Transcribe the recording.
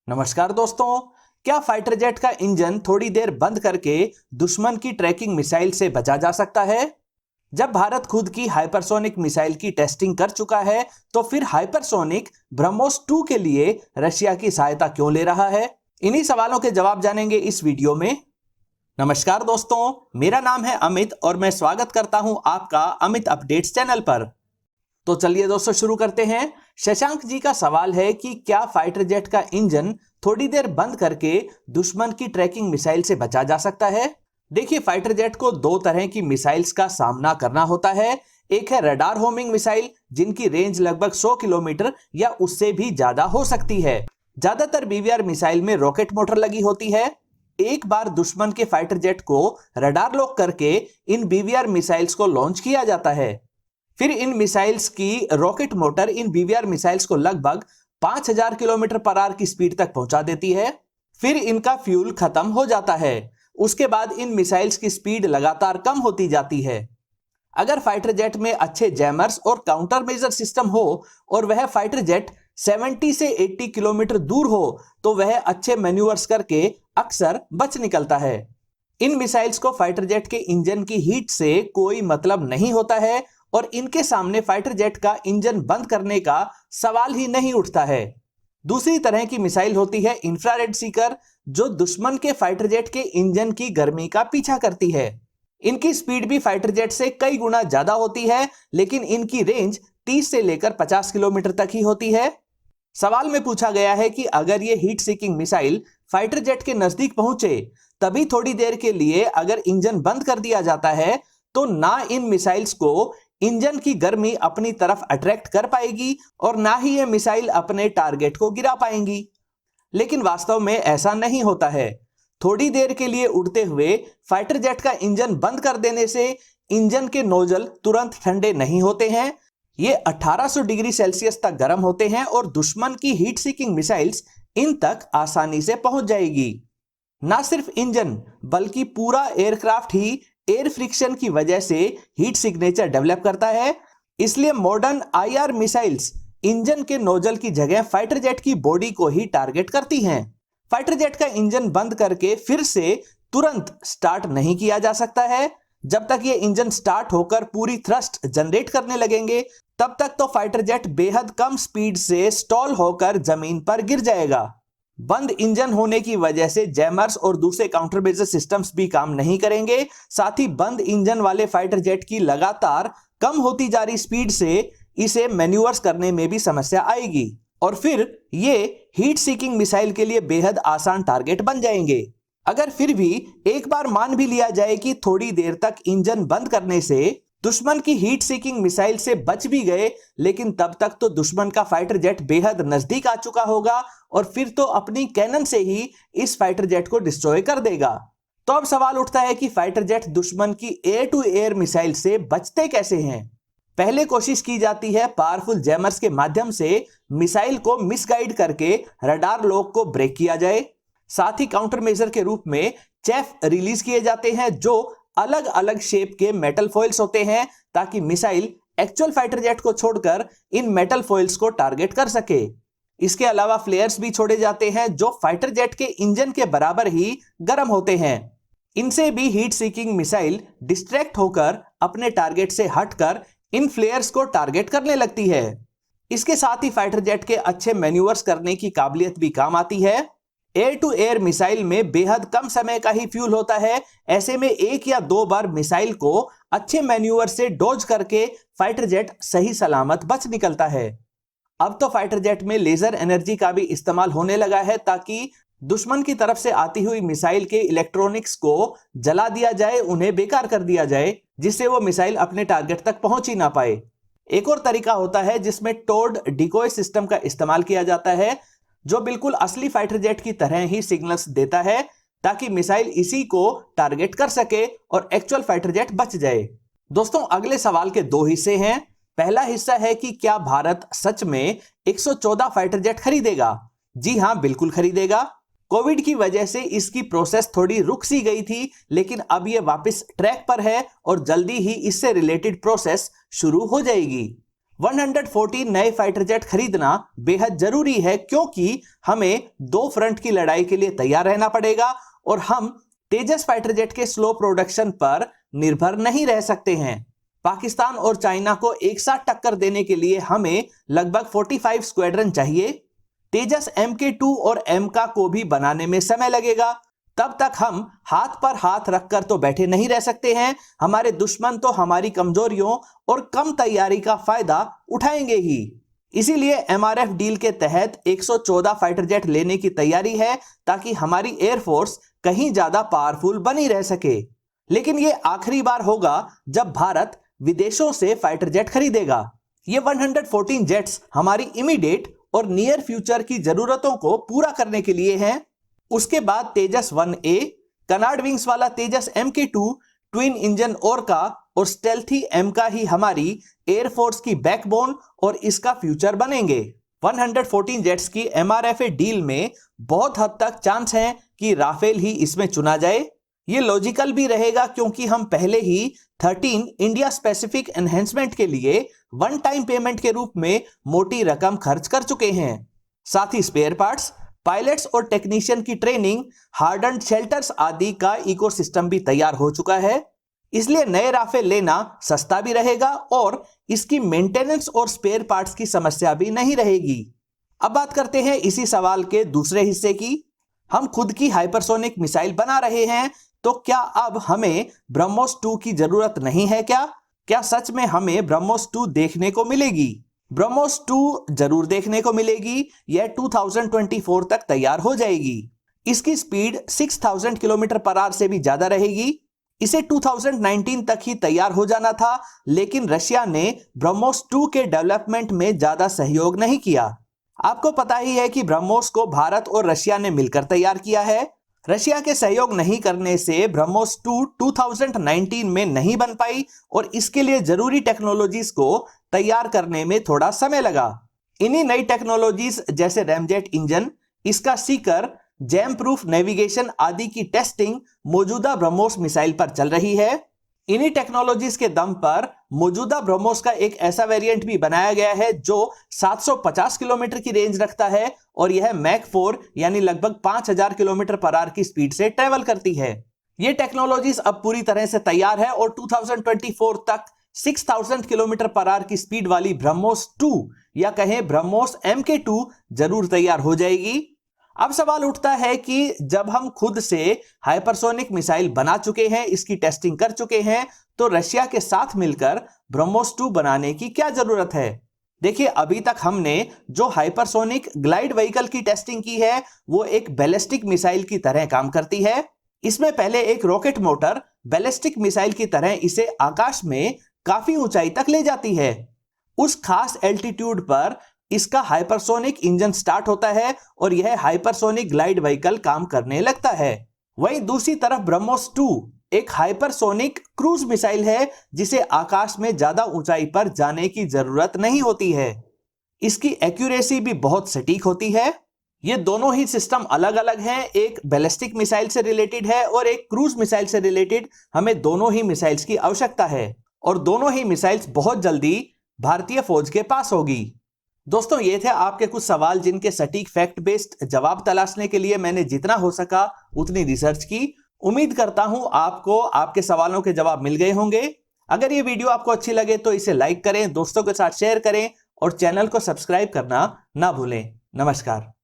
नमस्कार दोस्तों। क्या फाइटर जेट का इंजन थोड़ी देर बंद करके दुश्मन की ट्रैकिंग मिसाइल से बचा जा सकता है? जब भारत खुद की हाइपरसोनिक मिसाइल की टेस्टिंग कर चुका है, तो फिर हाइपरसोनिक ब्रह्मोस 2 के लिए रशिया की सहायता क्यों ले रहा है? इन्हीं सवालों के जवाब जानेंगे इस वीडियो में। नमस्कार दोस्तों, मेरा नाम है अमित और मैं स्वागत करता हूं आपका अमित अपडेट्स चैनल पर। तो चलिए दोस्तों शुरू करते हैं। शशांक जी का सवाल है कि क्या फाइटर जेट का इंजन थोड़ी देर बंद करके दुश्मन की ट्रैकिंग मिसाइल से बचा जा सकता है? देखिए, फाइटर जेट को दो तरह की मिसाइल्स का सामना करना होता है। एक है रडार होमिंग मिसाइल, जिनकी रेंज लगभग 100 किलोमीटर या उससे भी ज्यादा हो सकती है। ज्यादातर बीवीआर मिसाइल में रॉकेट मोटर लगी होती है। एक बार दुश्मन के फाइटर जेट को रडार लॉक करके इन बीवीआर मिसाइल्स को लॉन्च किया जाता है। फिर इन मिसाइल्स की रॉकेट मोटर इन बीवीआर मिसाइल्स को लगभग 5000 किलोमीटर पर आवर की स्पीड तक पहुंचा देती है। फिर इनका फ्यूल खत्म हो जाता है। उसके बाद इन मिसाइल्स की स्पीड लगातार कम होती जाती है। अगर फाइटर जेट में अच्छे जैमर्स और काउंटर मेजर सिस्टम हो और वह फाइटर जेट 70 से 80 किलोमीटर दूर हो, तो वह अच्छे मैन्यूवर्स करके अक्सर बच निकलता है। इन मिसाइल्स को फाइटर जेट के इंजन की हीट से कोई मतलब नहीं होता है और इनके सामने फाइटर जेट का इंजन बंद करने का सवाल ही नहीं उठता है। दूसरी तरह की मिसाइल होती है इंफ्रारेड सीकर, जो दुश्मन के फाइटर जेट के इंजन की गर्मी का पीछा करती है। इनकी स्पीड भी फाइटर जेट से कई गुना ज्यादा होती है, लेकिन इनकी रेंज 30 से लेकर 50 किलोमीटर तक ही होती है। सवाल में पूछा गया है कि अगर ये heat seeking missile fighter jet के नजदीक पहुंचे, तभी थोड़ी देर के लिए अगर इंजन बंद कर दिया जाता है, तो ना इन मिसाइल्स को इंजन की गर्मी अपनी तरफ अट्रैक्ट कर पाएगी और ना ही ये मिसाइल अपने टारगेट को गिरा पाएंगी। लेकिन वास्तव में ऐसा नहीं होता है। थोड़ी देर के लिए उड़ते हुए फाइटर जेट का इंजन बंद कर देने से इंजन के नोजल तुरंत ठंडे नहीं होते हैं। ये 1800 डिग्री सेल्सियस तक गर्म होते हैं और दुश्मन की हीट सीकिंग मिसाइल्स इन तक आसानी से पहुंच जाएगी। ना सिर्फ इंजन बल्कि पूरा एयरक्राफ्ट ही एयर फ्रिक्शन की वजह से हीट सिग्नेचर डेवलप करता है। इसलिए मॉडर्न आईआर मिसाइल्स इंजन के नोजल की जगह फाइटर जेट की बॉडी को ही टारगेट करती हैं। फाइटर जेट का इंजन बंद करके फिर से तुरंत स्टार्ट नहीं किया जा सकता है। जब तक ये इंजन स्टार्ट होकर पूरी थ्रस्ट जनरेट करने लगेंगे, तब तक तो फाइटर जेट बेहद कम स्पीड से स्टॉल होकर जमीन पर गिर जाएगा। बंद इंजन होने की वजह से जैमर्स और दूसरे काउंटर मेजर सिस्टम्स भी काम नहीं करेंगे। साथ ही बंद इंजन वाले फाइटर जेट की लगातार कम होती जा रही स्पीड से इसे मैन्यूवर्स करने में भी समस्या आएगी और फिर ये हीट सीकिंग मिसाइल के लिए बेहद आसान टारगेट बन जाएंगे। अगर फिर भी एक बार मान भी लिया जाए कि थोड़ी देर तक इंजन बंद करने से दुश्मन की हीट सीकिंग मिसाइल से बच भी गए, लेकिन तब तक तो दुश्मन का फाइटर जेट बेहद नजदीक आ चुका होगा और फिर तो अपनी कैनन से ही इस फाइटर जेट को डिस्ट्रॉय कर देगा। तो अब सवाल उठता है कि फाइटर जेट दुश्मन की एयर टू एयर मिसाइल से बचते कैसे हैं? पहले कोशिश की जाती है पावरफुल जैमर्स के माध्यम से मिसाइल को मिसगाइड करके रडार लॉक को ब्रेक किया जाए। साथ ही काउंटर मेजर के रूप में चेफ रिलीज किए जाते हैं, जो अलग अलग शेप के मेटल फॉइल्स होते हैं, ताकि मिसाइल एक्चुअल फाइटर जेट को छोड़कर इन मेटल फॉइल्स को टारगेट कर सके। इसके अलावा फ्लेयर्स भी छोड़े जाते हैं, जो फाइटर जेट के इंजन के बराबर ही गर्म होते हैं। इनसे भी हीट सीकिंग मिसाइल डिस्ट्रैक्ट होकर अपने टारगेट से हटकर इन फ्लेयर्स को टारगेट करने लगती है। इसके साथ ही फाइटर जेट के अच्छे मैन्यूवर्स करने की काबिलियत भी काम आती है। एयर टू एयर मिसाइल में बेहद कम समय का ही फ्यूल होता है। ऐसे में एक या दो बार मिसाइल को अच्छे मैन्यूवर से डॉज करके फाइटर जेट सही सलामत बच निकलता है। अब तो फाइटर जेट में लेजर एनर्जी का भी इस्तेमाल होने लगा है, ताकि दुश्मन की तरफ से आती हुई मिसाइल के इलेक्ट्रॉनिक्स को जला दिया जाए, उन्हें बेकार कर दिया जाए, जिससे वो मिसाइल अपने टारगेट तक पहुंच ही ना पाए। एक और तरीका होता है जिसमें टोर्ड डिकोय सिस्टम का इस्तेमाल किया जाता है, जो बिल्कुल असली फाइटर जेट की तरह ही सिग्नल्स देता है, ताकि मिसाइल इसी को टारगेट कर सके और एक्चुअल फाइटर जेट बच जाए। दोस्तों, अगले सवाल के दो हिस्से हैं। पहला हिस्सा है कि क्या भारत सच में 114 फाइटर जेट खरीदेगा? जी हां, बिल्कुल खरीदेगा। कोविड की वजह से इसकी प्रोसेस थोड़ी रुक सी गई थी, लेकिन अब यह वापस ट्रैक पर है और जल्दी ही इससे रिलेटेड प्रोसेस शुरू हो जाएगी। 114 नए फाइटर जेट खरीदना बेहद जरूरी है, क्योंकि हमें दो फ्रंट की लड़ाई के लिए तैयार रहना पड़ेगा और हम तेजस फाइटर जेट के स्लो प्रोडक्शन पर निर्भर नहीं रह सकते हैं। पाकिस्तान और चाइना को एक साथ टक्कर देने के लिए हमें लगभग 45 स्क्वाड्रन चाहिए। तेजस MK2 और MK को भी बनाने में समय लगेगा। तब तक हम हाथ पर हाथ रखकर तो बैठे नहीं रह सकते हैं। हमारे दुश्मन तो हमारी कमजोरियों और कम तैयारी का फायदा उठाएंगे ही। इसीलिए MRF डील के तहत 114 फाइटर जेट लेने की तैयारी है, ताकि हमारी एयरफोर्स कहीं ज्यादा पावरफुल बनी रह सके। लेकिन यह आखिरी बार होगा जब भारत विदेशों से फाइटर जेट खरीदेगा। ये 114 जेट्स हमारी इमीडिएट और नियर फ्यूचर की जरूरतों को पूरा करने के लिए हैं। उसके बाद तेजस 1A, कनार्ड विंग्स वाला तेजस MK2, ट्विन इंजन ओरका और स्टेल्थी MK ही हमारी एयरफोर्स की बैकबोन और इसका फ्यूचर बनेंगे। 114 जेट्स की MRFA डील में बहुत हद तक चांस है कि राफेल ही इसमें चुना जाए। ये लॉजिकल भी रहेगा, क्योंकि हम पहले ही 13 इंडिया स्पेसिफिक एनहेंसमेंट के लिए वन टाइम पेमेंट के रूप में मोटी रकम खर्च कर चुके हैं। साथ ही स्पेयर पार्ट्स, पायलट्स और टेक्नीशियन की ट्रेनिंग, हार्डन्ड शेल्टर्स आदि का इकोसिस्टम भी तैयार हो चुका है। इसलिए नए राफेल लेना सस्ता भी रहेगा और इसकी मेंटेनेंस और स्पेयर पार्ट्स की समस्या भी नहीं रहेगी। अब बात करते हैं इसी सवाल के दूसरे हिस्से की। हम खुद की हाइपरसोनिक मिसाइल बना रहे हैं, तो क्या अब हमें ब्रह्मोस 2 की जरूरत नहीं है? क्या सच में हमें ब्रह्मोस 2 देखने को मिलेगी? ब्रह्मोस 2 जरूर देखने को मिलेगी। यह 2024 तक तैयार हो जाएगी। इसकी स्पीड 6000 किलोमीटर पर आवर से भी ज्यादा रहेगी। इसे 2019 तक ही तैयार हो जाना था, लेकिन रशिया ने ब्रह्मोस 2 के डेवलपमेंट में ज्यादा सहयोग नहीं किया। आपको पता ही है कि ब्रह्मोस को भारत और रशिया ने मिलकर तैयार किया है। रशिया के सहयोग नहीं करने से ब्रह्मोस 2 2019 में नहीं बन पाई और इसके लिए जरूरी टेक्नोलॉजीज को तैयार करने में थोड़ा समय लगा। इन्हीं नई टेक्नोलॉजीज जैसे रैमजेट इंजन, इसका सीकर, जैम प्रूफ नेविगेशन आदि की टेस्टिंग मौजूदा ब्रह्मोस मिसाइल पर चल रही है। इन्हीं टेक्नोलॉजीज के दम पर मौजूदा ब्रह्मोस का एक ऐसा वेरिएंट भी बनाया गया है जो 750 किलोमीटर की रेंज रखता है और यह मैक 4 यानी लगभग 5000 किलोमीटर पर आवर की स्पीड से ट्रेवल करती है। यह टेक्नोलॉजीज अब पूरी तरह से तैयार है और 2024 तक 6000 किलोमीटर पर आवर की स्पीड वाली ब्रह्मोस 2 या कहें ब्रह्मोस MK2 जरूर तैयार हो जाएगी। अब सवाल उठता है कि जब हम खुद से हाइपरसोनिक मिसाइल बना चुके हैं, इसकी टेस्टिंग कर चुके हैं, तो रशिया के साथ मिलकर ब्रह्मोस 2 बनाने की क्या जरूरत है? देखिए, अभी तक हमने जो हाइपरसोनिक ग्लाइड व्हीकल की टेस्टिंग की है वो एक बैलिस्टिक मिसाइल की तरह काम करती है। इसमें पहले एक रॉकेट मोटर बैलिस्टिक मिसाइल की तरह इसे आकाश में काफी ऊंचाई तक ले जाती है। उस खास एल्टीट्यूड पर इसका हाइपरसोनिक इंजन स्टार्ट होता है और यह हाइपरसोनिक ग्लाइड व्हीकल काम करने लगता है। वहीं दूसरी तरफ ब्रह्मोस 2 एक हाइपरसोनिक क्रूज मिसाइल है, जिसे आकाश में ज्यादा ऊंचाई पर जाने की जरूरत नहीं होती है। इसकी एक्यूरेसी भी बहुत सटीक होती है। ये दोनों ही सिस्टम अलग अलग हैं, एक बैलिस्टिक मिसाइल से रिलेटेड है और एक क्रूज मिसाइल से रिलेटेड। हमें दोनों ही मिसाइल्स की आवश्यकता है और दोनों ही मिसाइल्स बहुत जल्दी भारतीय फौज के पास होगी। दोस्तों, ये थे आपके कुछ सवाल जिनके सटीक फैक्ट बेस्ड जवाब तलाशने के लिए मैंने जितना हो सका उतनी रिसर्च की। उम्मीद करता हूं आपको आपके सवालों के जवाब मिल गए होंगे। अगर ये वीडियो आपको अच्छी लगे तो इसे लाइक करें, दोस्तों के साथ शेयर करें और चैनल को सब्सक्राइब करना ना भूलें। नमस्कार।